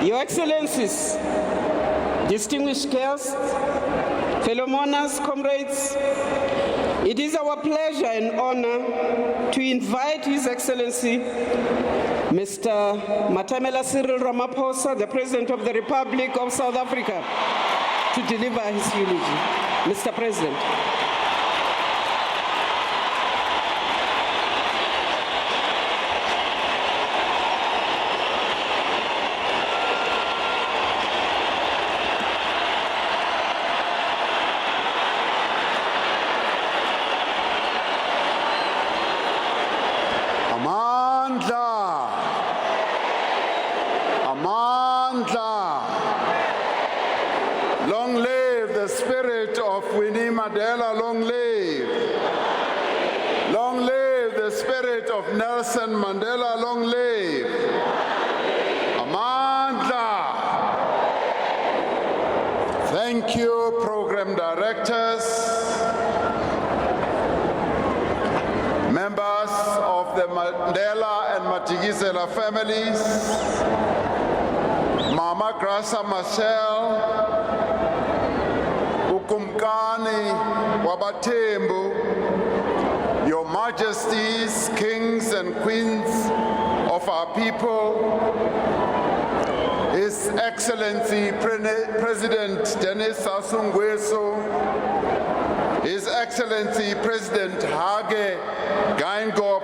Your Excellencies, distinguished guests, fellow mourners, comrades, it is our pleasure and honor to invite His Excellency, Mr. Matamela Cyril Ramaphosa, the President of the Republic of South Africa, to deliver his eulogy. Mr. President. Long live the spirit of Winnie Mandela, long live. Long live the spirit of Nelson Mandela, long live. Amandla. Thank you, program directors, members of the Mandela and Matikizela families, Mama Grasa Marcel, Ukumkani Wabatembu, Your Majesties, Kings and Queens of our people, His Excellency President Denis Sassou Nguesso, His Excellency President Hage Geingob,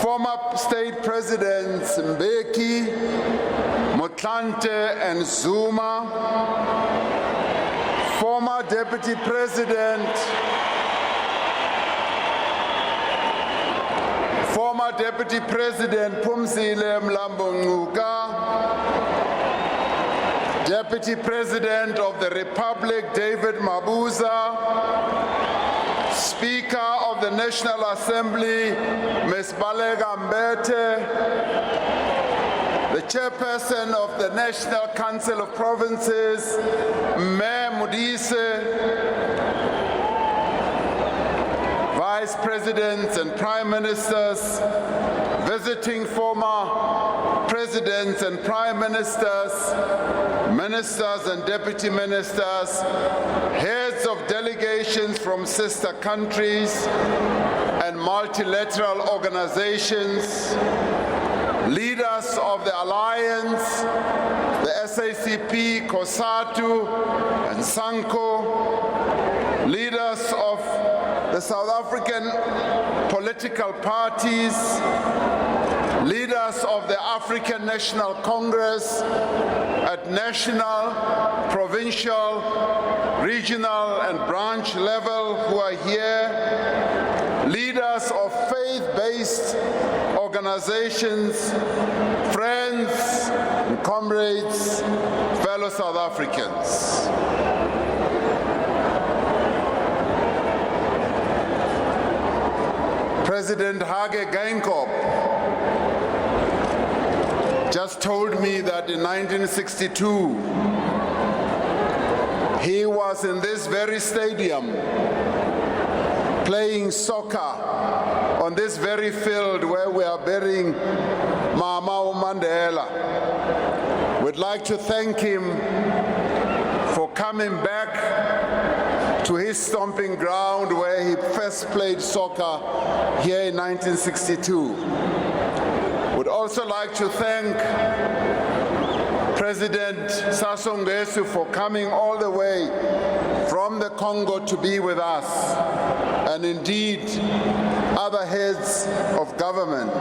former State Presidents Mbeki, Motlanthe and Zuma, former Deputy President Phumzile Mlambo Ngcuka, Deputy President of the Republic David Mabuza, Speaker of the National Assembly Ms. Balega Mbete, the Chairperson of the National Council of Provinces, Mayor Modise, Vice Presidents and Prime Ministers, visiting former Presidents and Prime Ministers, Ministers and Deputy Ministers, heads of delegations from sister countries and multilateral organizations, leaders of the Alliance, the SACP, COSATU, and SANCO, leaders of the South African political parties, leaders of the African National Congress at national, provincial, regional, and branch level who are here, leaders of faith-based organizations, friends and comrades, fellow South Africans. President Hage Geingob just told me that in 1962, he was in this very stadium playing soccer on this very field where we are burying Mama Mandela. We'd like to thank him for coming back to his stomping ground where he first played soccer here in 1962. Would also like to thank President Sassou Nguesso for coming all the way from the Congo to be with us, and indeed other heads of government.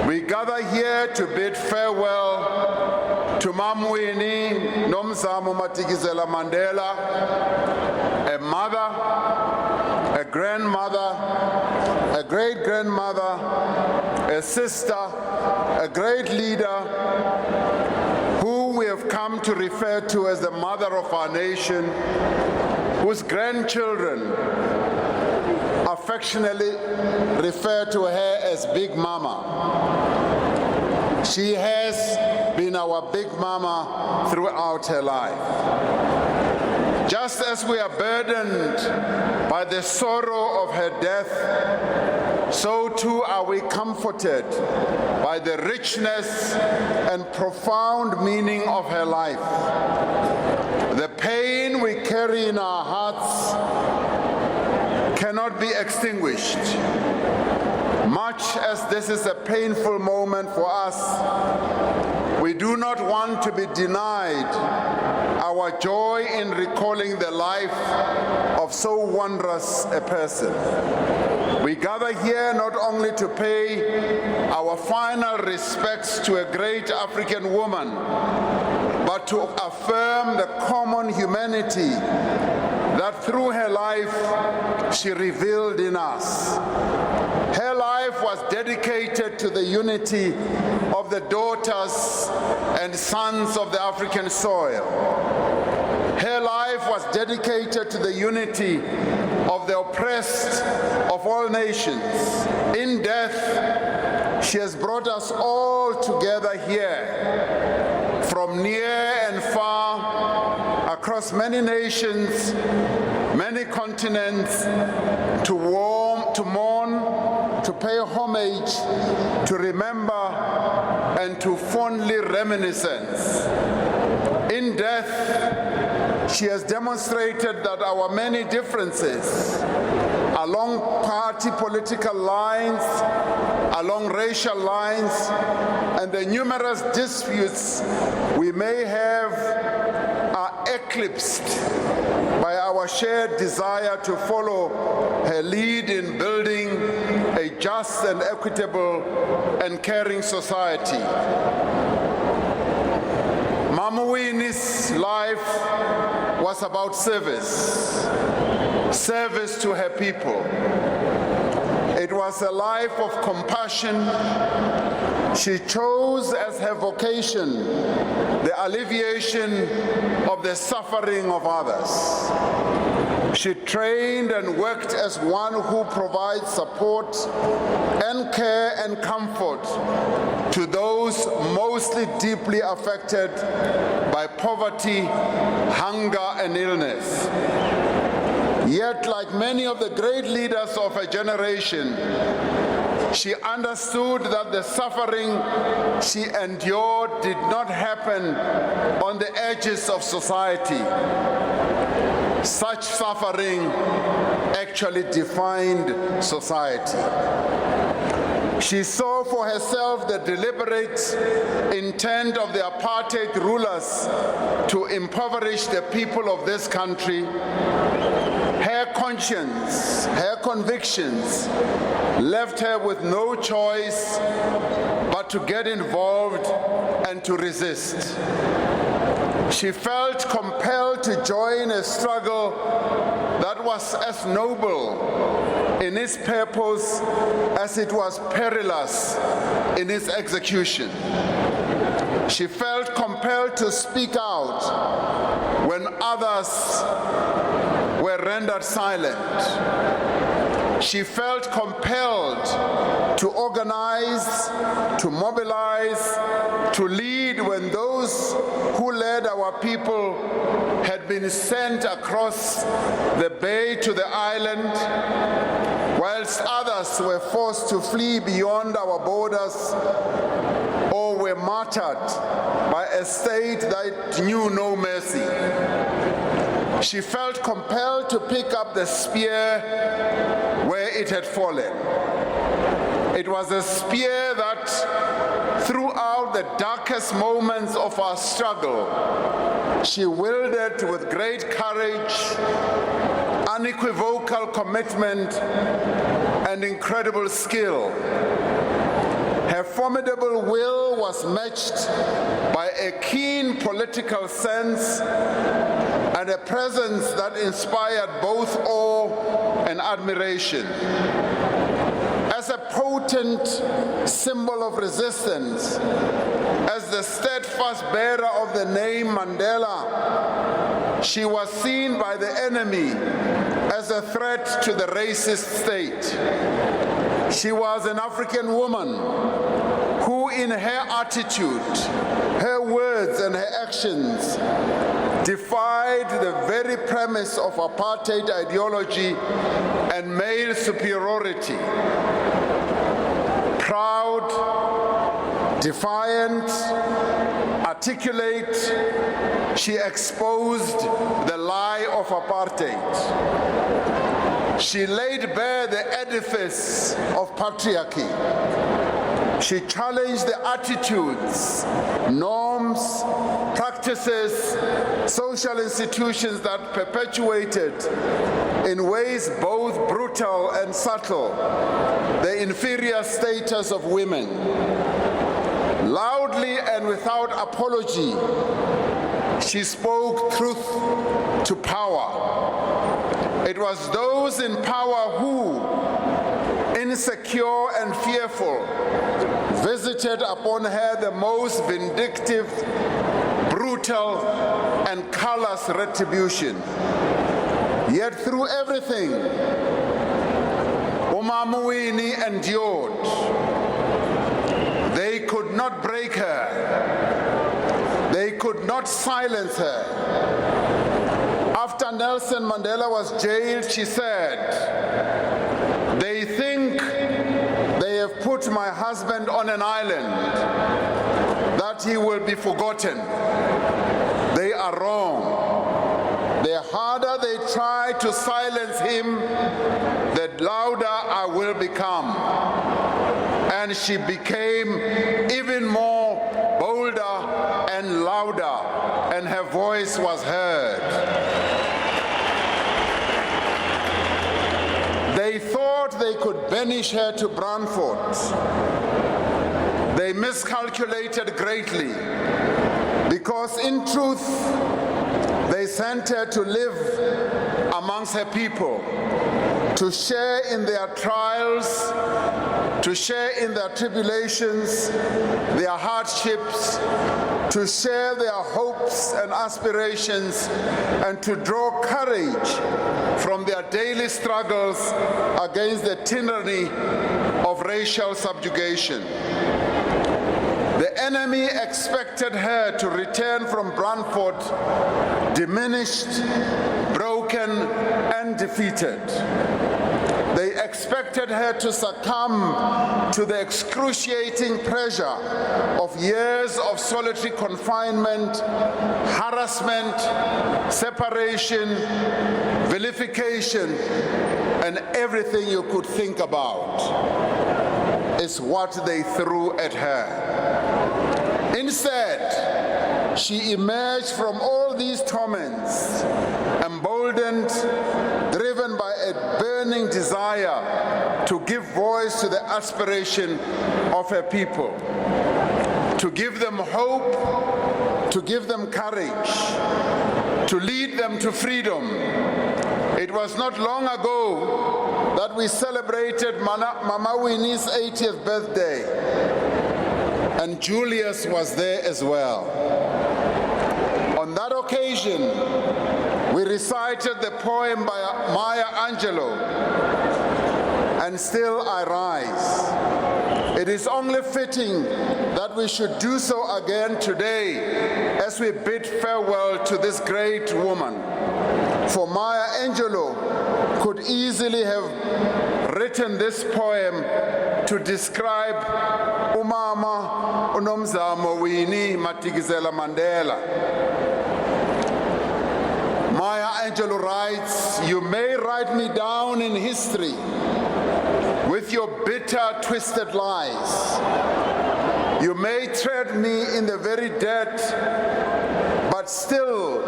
We gather here to bid farewell to Mama Winnie Matikizela Mandela, a mother, a grandmother, a great-grandmother, a sister, a great leader, who we have come to refer to as the mother of our nation, whose grandchildren affectionately refer to her as Big Mama. She has been our Big Mama throughout her life. Just as we are burdened by the sorrow of her death, so too are we comforted by the richness and profound meaning of her life. The pain we carry in our hearts cannot be extinguished. Much as this is a painful moment for us, we do not want to be denied our joy in recalling the life of so wondrous a person. We gather here not only to pay our final respects to a great African woman, but to affirm the common humanity that through her life she revealed in us. Her life was dedicated to the unity of the daughters and sons of the African soil. Her life was dedicated to the unity of the oppressed of all nations. In death, she has brought us all together here, from near and far, across many nations, many continents, to mourn, to pay homage, to remember, and to fondly reminiscence. In death, she has demonstrated that our many differences along party political lines, along racial lines, and the numerous disputes we may have are eclipsed by our shared desire to follow her lead in building a just and equitable and caring society. Mama Winnie's life was about service to her people. It was a life of compassion. She chose as her vocation the alleviation of the suffering of others. She trained and worked as one who provides support and care and comfort to those mostly deeply affected by poverty, hunger, and illness. Yet, like many of the great leaders of her generation, she understood that the suffering she endured did not happen on the edges of society. Such suffering actually defined society. She saw for herself the deliberate intent of the apartheid rulers to impoverish the people of this country. Her conscience, her convictions left her with no choice but to get involved and to resist. She felt compelled to join a struggle that was as noble in its purpose as it was perilous in its execution. She felt compelled to speak out when others were rendered silent. She felt compelled to organize, to mobilize, to lead when those who led our people had been sent across the bay to the island, whilst others were forced to flee beyond our borders or were martyred by a state that knew no mercy. She felt compelled to pick up the spear where it had fallen. It was a spear that, throughout the darkest moments of our struggle, she wielded with great courage, unequivocal commitment, and incredible skill. Her formidable will was matched by a keen political sense and a presence that inspired both awe and admiration. As a potent symbol of resistance, as the steadfast bearer of the name Mandela, she was seen by the enemy as a threat to the racist state. She was an African woman who, in her attitude, her words and her actions, defied the very premise of apartheid ideology and male superiority. Proud, defiant, articulate, she exposed the lie of apartheid. She laid bare the edifice of patriarchy. She challenged the attitudes, norms, practices, social institutions that perpetuated, in ways both brutal and subtle, the inferior status of women. Loudly and without apology, she spoke truth to power. It was those in power who, insecure and fearful, visited upon her the most vindictive, brutal, and callous retribution. Yet through everything, Mama Winnie endured. They could not break her. They could not silence her. After Nelson Mandela was jailed, she said, "They think they have put my husband on an island, that he will be forgotten. They are wrong. The harder they try to silence him, the louder I will become." And she became even more bolder and louder, and her voice was heard. They thought they could banish her to Brantford. They miscalculated greatly, because in truth, they sent her to live amongst her people, to share in their trials, to share in their tribulations, their hardships, to share their hopes and aspirations, and to draw courage from their daily struggles against the tyranny of racial subjugation. The enemy expected her to return from Brantford diminished, broken, and defeated. They expected her to succumb to the excruciating pressure of years of solitary confinement, harassment, separation, vilification, and everything you could think about is what they threw at her. Instead, she emerged from all these torments, emboldened, driven by a burning desire to give voice to the aspiration of her people, to give them hope, to give them courage, to lead them to freedom. It was not long ago that we celebrated Mama Winnie's 80th birthday, and Julius was there as well. On that occasion, we recited the poem by Maya Angelou, "And Still I Rise." It is only fitting that we should do so again today as we bid farewell to this great woman. For Maya Angelou could easily have written this poem to describe Umama uNomzamo Winnie Mandela. Maya Angelou writes, "You may write me down in history with your bitter, twisted lies. You may tread me in the very dirt, but still,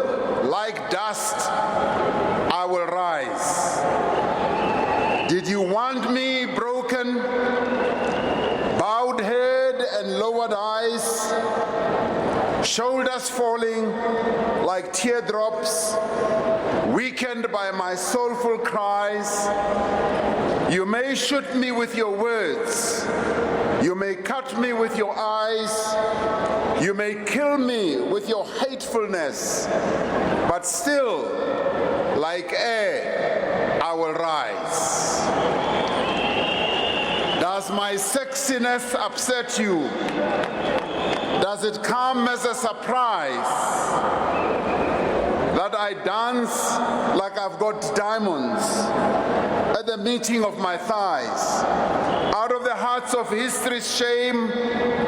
like dust, I will rise. Did you want me broken, bowed head and lowered eyes, shoulders falling like teardrops, weakened by my soulful cries? You may shoot me with your words, you may cut me with your eyes, you may kill me with your hatefulness, but still, like air, I will rise." Does my sexiness upset you? Does it come as a surprise that I dance like I've got diamonds at the meeting of my thighs? Out of the hearts of history's shame,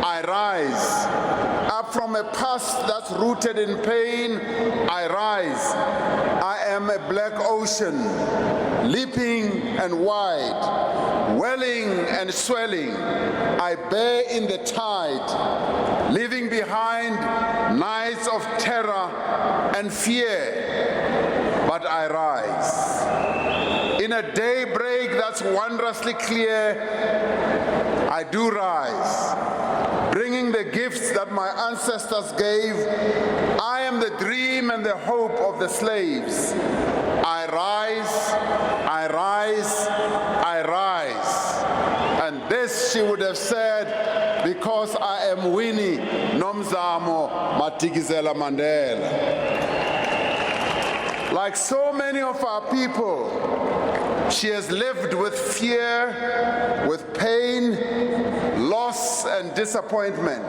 I rise. Up from a past that's rooted in pain, I rise. I am a black ocean, leaping and wide, welling and swelling. I bear in the tide, leaving behind nights of terror and fear, but I rise. In a daybreak that's wondrously clear, I do rise, bringing the gifts that my ancestors gave. I am the dream and the hope of the slaves. I rise, I rise, I rise. And this she would have said, because I am Winnie Nomzamo Madikizela Mandela. Like so many of our people, she has lived with fear, with pain, loss, and disappointment.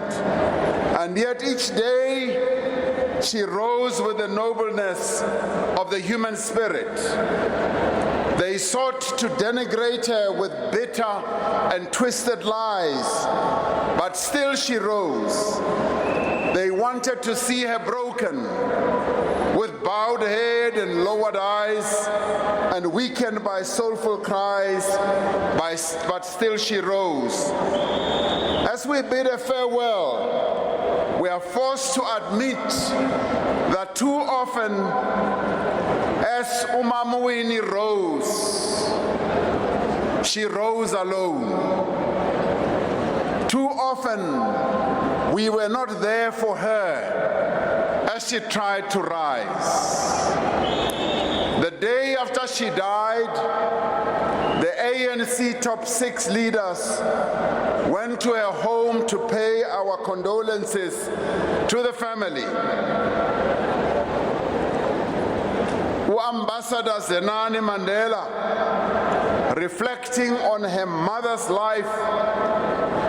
And yet each day, she rose with the nobleness of the human spirit. They sought to denigrate her with bitter and twisted lies, but still she rose. They wanted to see her broken, with bowed head and lowered eyes, and weakened by soulful cries, but still she rose. As we bid her farewell, we are forced to admit that too often, as Mama Winnie rose, she rose alone. Too often, we were not there for her as she tried to rise. The day after she died, the ANC top 6 leaders went to her home to pay our condolences to the family. Ambassador Zenani Mandela, reflecting on her mother's life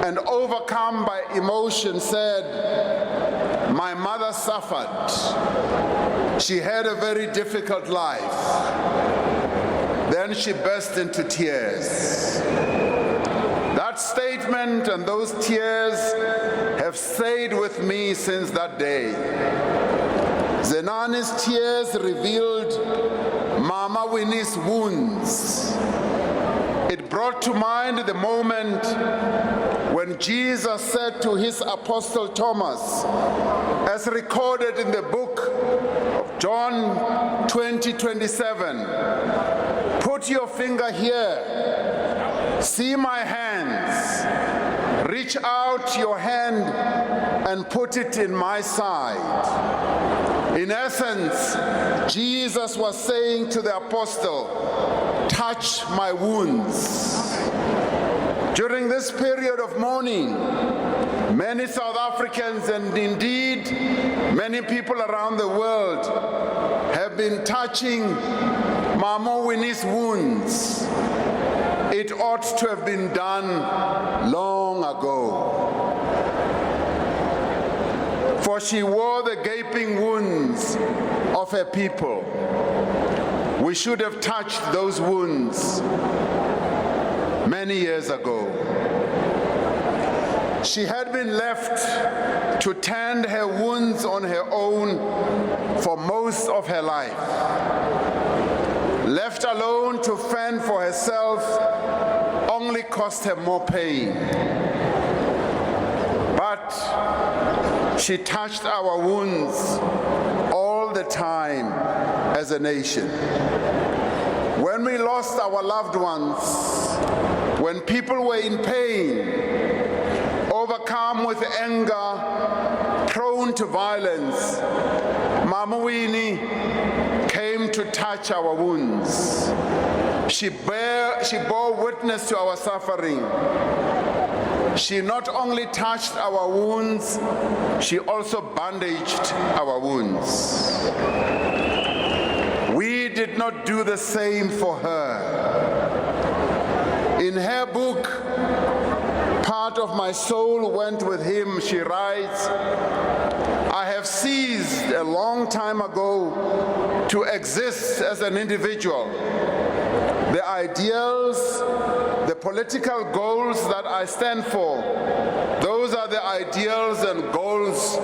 and overcome by emotion, said, "My mother suffered. She had a very difficult life." Then she burst into tears. That statement and those tears have stayed with me since that day. Zenani's tears revealed Mama Winnie's wounds. It brought to mind the moment when Jesus said to his apostle Thomas, as recorded in the book of John 20:27, "Put your finger here, see my hands, reach out your hand and put it in my side." In essence, Jesus was saying to the apostle, "Touch my wounds." During this period of mourning, many South Africans and indeed many people around the world have been touching Mama Winnie's wounds. It ought to have been done long ago. For she wore the gaping wounds of her people. We should have touched those wounds many years ago. She had been left to tend her wounds on her own for most of her life. Left alone to fend for herself only cost her more pain. But she touched our wounds all the time as a nation. When we lost our loved ones, when people were in pain, overcome with anger, prone to violence, Mama Winnie came to touch our wounds. She bore witness to our suffering. She not only touched our wounds, she also bandaged our wounds. We did not do the same for her. In her book, Part of my soul went with him, she writes. I have ceased a long time ago to exist as an individual. The ideals, the political goals that I stand for, those are the ideals and goals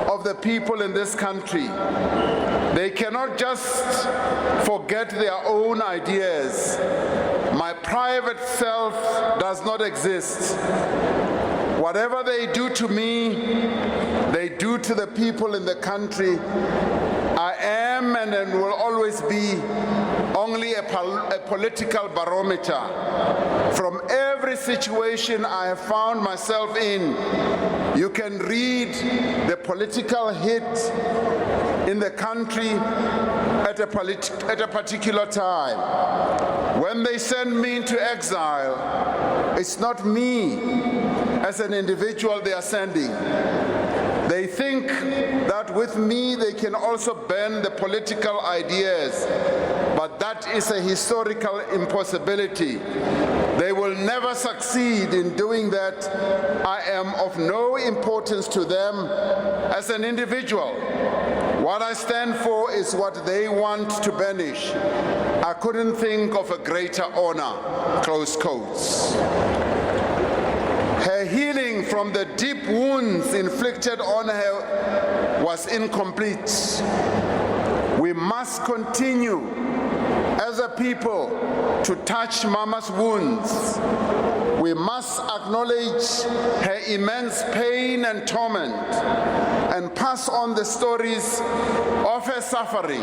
of the people in this country. They cannot just forget their own ideas. My private self does not exist. Whatever they do to me, they do to the people in the country. I am and will always be only a political barometer. From every situation I have found myself in, you can read the political hit in the country at a particular time. When they send me into exile, it's not me as an individual they are sending. They think that with me they can also bend the political ideas, but that is a historical impossibility. They will never succeed in doing that. I am of no importance to them as an individual. What I stand for is what they want to banish. I couldn't think of a greater honor, close quotes. Her healing from the deep wounds inflicted on her was incomplete. We must continue as a people to touch Mama's wounds. We must acknowledge her immense pain and torment and pass on the stories of her suffering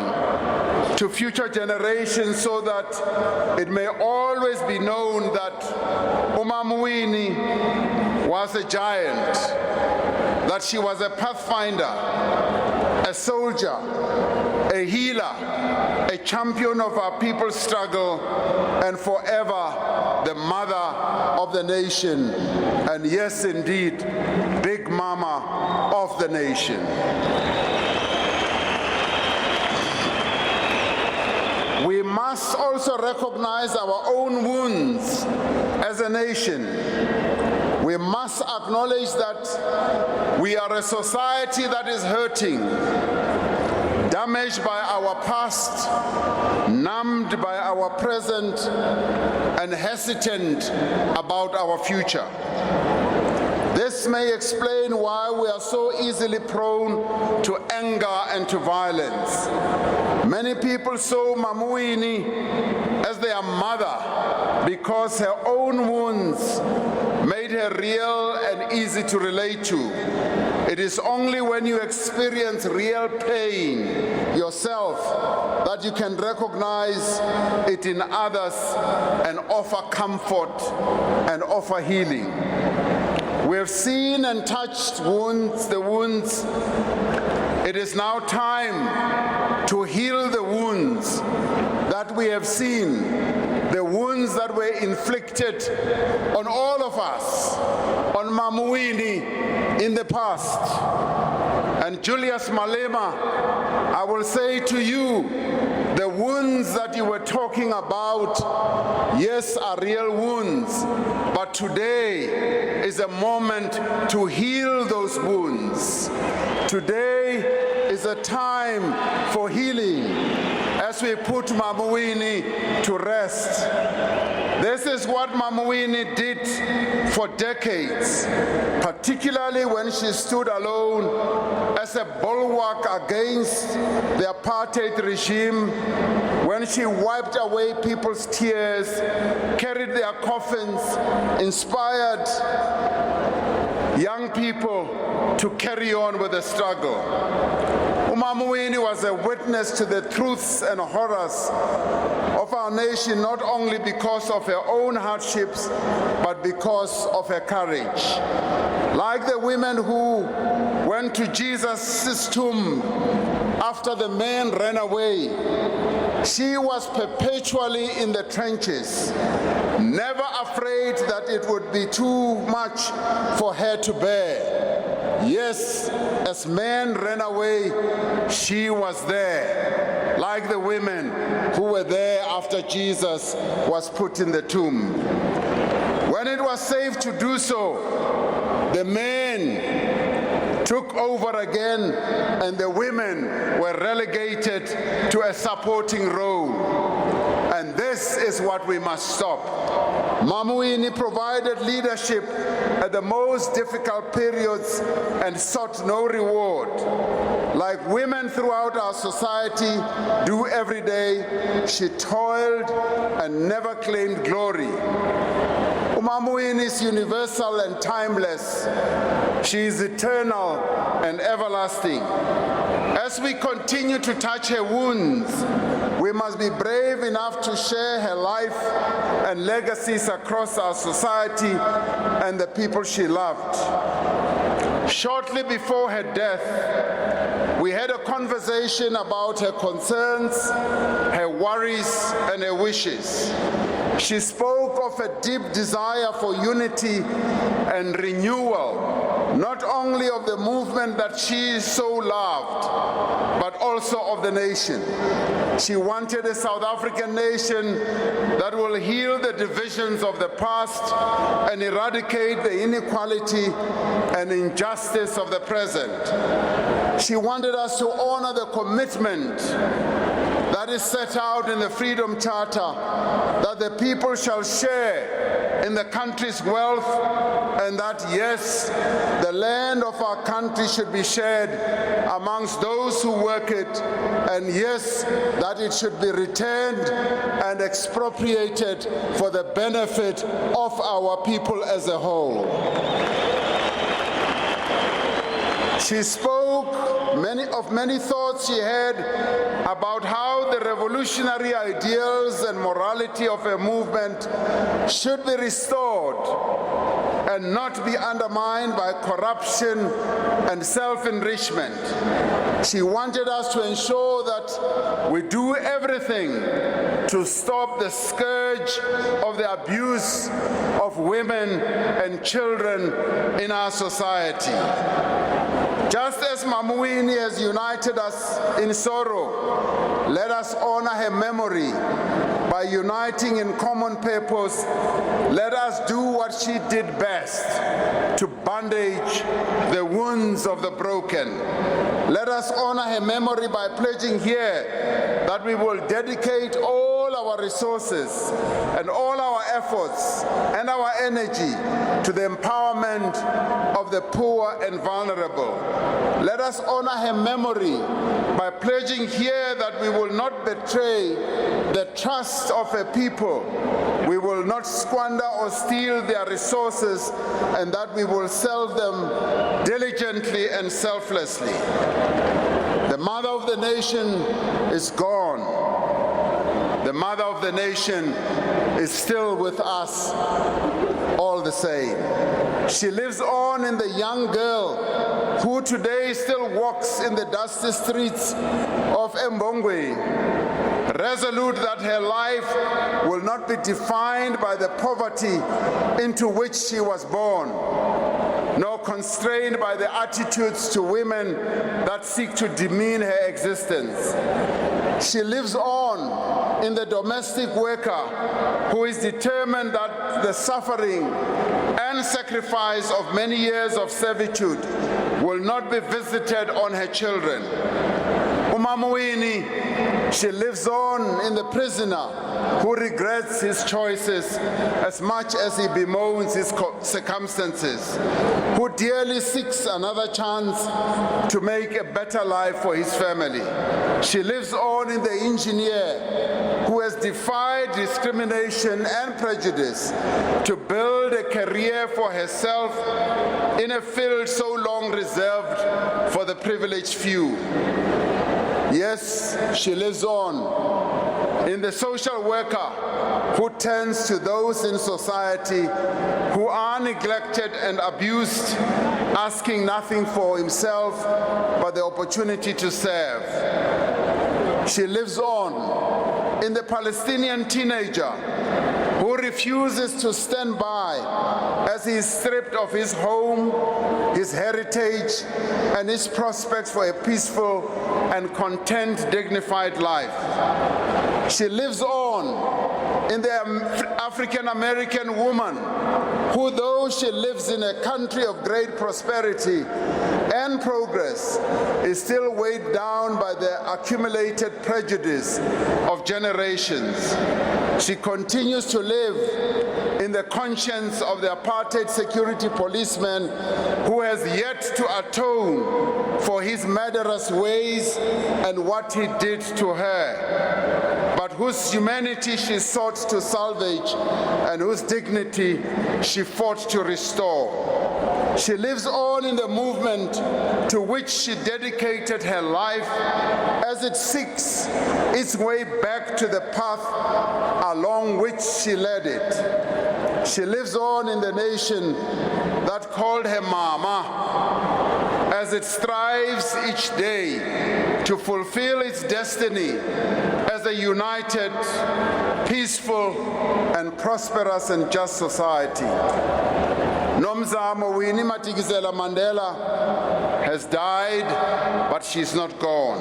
to future generations so that it may always be known that Mama Winnie was a giant, that she was a pathfinder, a soldier, a healer, a champion of our people's struggle, and forever the mother of the nation, and yes, indeed, Big Mama of the nation. We must also recognize our own wounds as a nation. We must acknowledge that we are a society that is hurting, damaged by our past, numbed by our present, and hesitant about our future. This may explain why we are so easily prone to anger and to violence. Many people saw Mama Winnie as their mother because her own wounds made her real and easy to relate to. It is only when you experience real pain yourself that you can recognize it in others and offer comfort and offer healing. We have seen and touched the wounds. It is now time to heal the wounds that we have seen, the wounds that were inflicted on all of us, on Mama Winnie in the past. And Julius Malema, I will say to you, the wounds that you were talking about, yes, are real wounds, but today is a moment to heal those wounds. Today is a time for healing as we put Mama Winnie to rest. This is what Mama Winnie did for decades, particularly when she stood alone as a bulwark against the apartheid regime, when she wiped away people's tears, carried their coffins, inspired young people to carry on with the struggle. Mama Winnie was a witness to the truths and horrors of our nation, not only because of her own hardships, but because of her courage. Like the women who went to Jesus' tomb after the men ran away, she was perpetually in the trenches, never afraid that it would be too much for her to bear. Yes, as men ran away, she was there, like the women who were there after Jesus was put in the tomb. When it was safe to do so, the men took over again and the women were relegated to a supporting role. And this is what we must stop. Mama Winnie provided leadership at the most difficult periods and sought no reward. Like women throughout our society do every day, she toiled and never claimed glory. Mama Winnie is universal and timeless. She is eternal and everlasting. As we continue to touch her wounds, we must be brave enough to share her life and legacies across our society and the people she loved. Shortly before her death, we had a conversation about her concerns, her worries, and her wishes. She spoke of a deep desire for unity and renewal, not only of the movement that she so loved, but also of the nation. She wanted a South African nation that will heal the divisions of the past and eradicate the inequality and injustice of the present. She wanted us to honor the commitment that is set out in the Freedom Charter, that the people shall share in the country's wealth, and that, yes, the land of our country should be shared amongst those who work it, and yes, that it should be returned and expropriated for the benefit of our people as a whole. She spoke of many thoughts she had about how the revolutionary ideals and morality of a movement should be restored and not be undermined by corruption and self-enrichment. She wanted us to ensure that we do everything to stop the scourge of the abuse of women and children in our society. Just as Mama Winnie has united us in sorrow, let us honor her memory by uniting in common purpose. Let us do what she did best, to bandage the wounds of the broken. Let us honor her memory by pledging here that we will dedicate all our resources and all our efforts and our energy to the empowerment of the poor and vulnerable. Let us honor her memory by pledging here that we will not betray the trust of a people. We will not squander or steal their resources, and that we will serve them diligently and selflessly. The mother of the nation is gone. The mother of the nation is still with us all the same. She lives on in the young girl who today still walks in the dusty streets of Mbongwe, resolute that her life will not be defined by the poverty into which she was born, nor constrained by the attitudes to women that seek to demean her existence. She lives on in the domestic worker who is determined that the suffering and sacrifice of many years of servitude will not be visited on her children. Mama Winnie, she lives on in the prisoner who regrets his choices as much as he bemoans his circumstances, who dearly seeks another chance to make a better life for his family. She lives on in the engineer who has defied discrimination and prejudice to build a career for herself in a field so long reserved for the privileged few. Yes, she lives on in the social worker who tends to those in society who are neglected and abused, asking nothing for himself but the opportunity to serve. She lives on in the Palestinian teenager who refuses to stand by as he is stripped of his home, his heritage, and his prospects for a peaceful and content, dignified life. She lives on in the African-American woman who, though she lives in a country of great prosperity and progress, is still weighed down by the accumulated prejudice of generations. She continues to live in the conscience of the apartheid security policeman who has yet to atone for his murderous ways and what he did to her, but whose humanity she sought to salvage and whose dignity she fought to restore. She lives on in the movement to which she dedicated her life as it seeks its way back to the path along which she led it. She lives on in the nation that called her Mama as it strives each day to fulfill its destiny as a united, peaceful, and prosperous and just society. Mama Winnie Mandela has died, but she's not gone.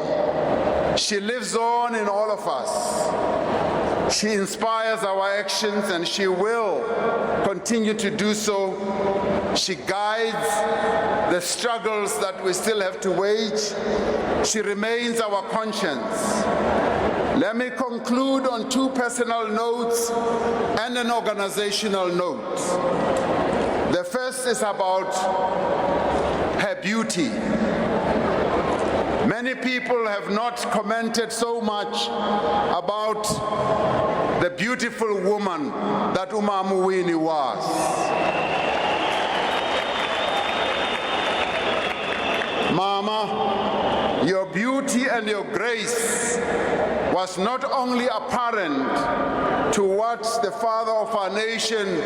She lives on in all of us. She inspires our actions, and she will continue to do so. She guides the struggles that we still have to wage. She remains our conscience. Let me conclude on two personal notes and an organizational note. The first is about her beauty. Many people have not commented so much about the beautiful woman that Mama Winnie was. Mama, your beauty and your grace was not only apparent to what the father of our nation,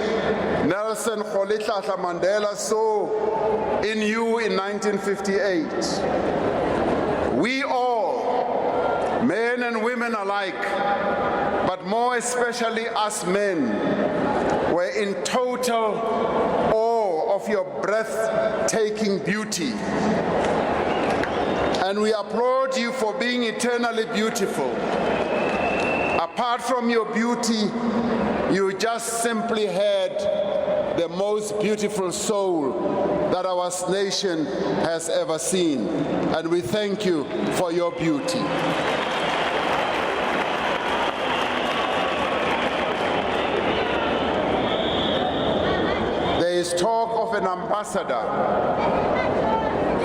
Nelson Mandela, saw in you in 1958. We all, men and women alike, but more especially us men, were in total awe of your breathtaking beauty. And we applaud you for being eternally beautiful. Apart from your beauty, you just simply had the most beautiful soul that our nation has ever seen. And we thank you for your beauty. There is talk of an ambassador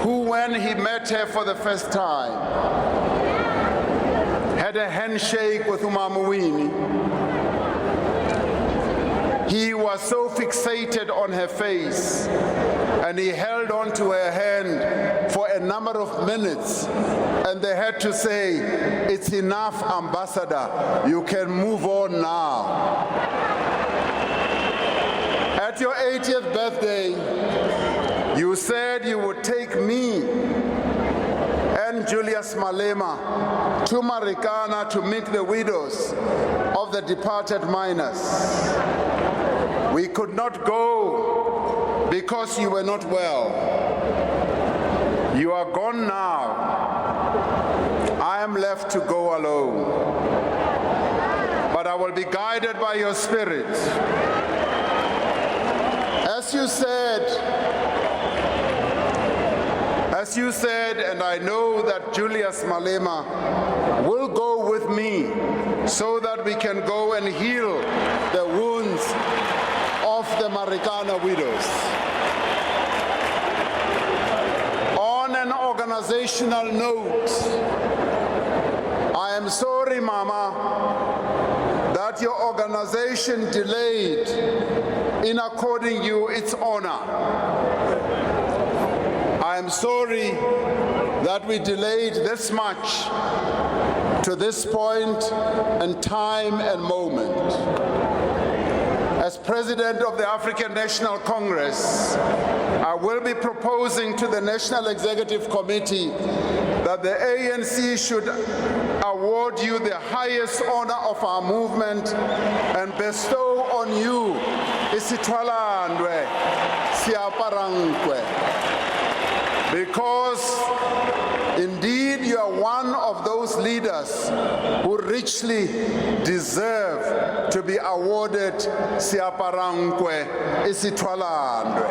who, when he met her for the first time, had a handshake with Mama Winnie. He was so fixated on her face, and he held on to her hand for a number of minutes, and they had to say, "It's enough, Ambassador, you can move on now." At your 80th birthday, you said you would take me and Julius Malema to Marikana to meet the widows of the departed miners. We could not go because you were not well. You are gone now. I am left to go alone. But I will be guided by your spirit. As you said, and I know that Julius Malema will go with me so that we can go and heal the wounds of the Marikana widows. On an organizational note, I am sorry, Mama, that your organization delayed in according you its honor. I am sorry that we delayed this much to this point and time and moment. As President of the African National Congress, I will be proposing to the National Executive Committee that the ANC should award you the highest honor of our movement and bestow on you isithwalandwe siaparangwe, because indeed you are one of of those leaders who richly deserve to be awarded Siaparankwe Isitwalandwe.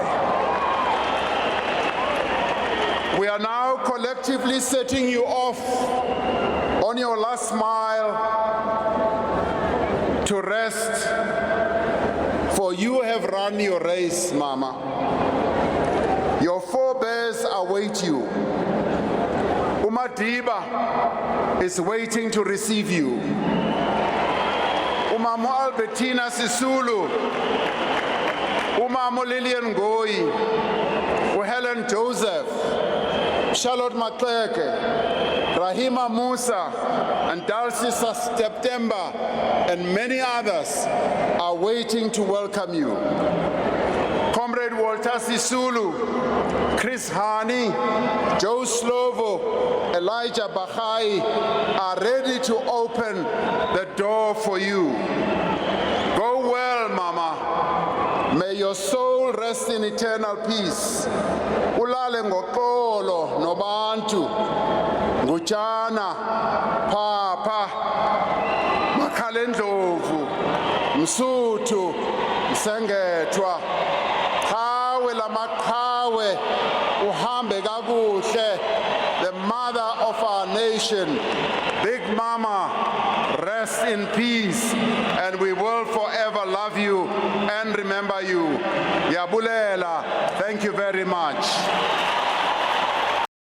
We are now collectively setting you off on your last mile to rest, for you have run your race, Mama. Your forebears await you. Umadiba is waiting to receive you. Umamo Albertina Sisulu, Umamo Lillian Goyi, Helen Joseph, Charlotte Makleke, Rahima Musa, and Dalcy September, and many others are waiting to welcome you. Comrade Walter Sisulu, Chris Hani, Joe Slovo, Elijah Bahai are ready to open the door for you. Go well, Mama. May your soul rest in eternal peace. Ulale ngoxolo nobantu, Ngutshana, Papa, Makhalendlovu, Msuthu, Msengethwa, Qhawe lamaqhawe, uhambe kakuhle, the mother of our nation. Big Mama, rest in peace, and we will forever love you and remember you. Yabulela, thank you very much.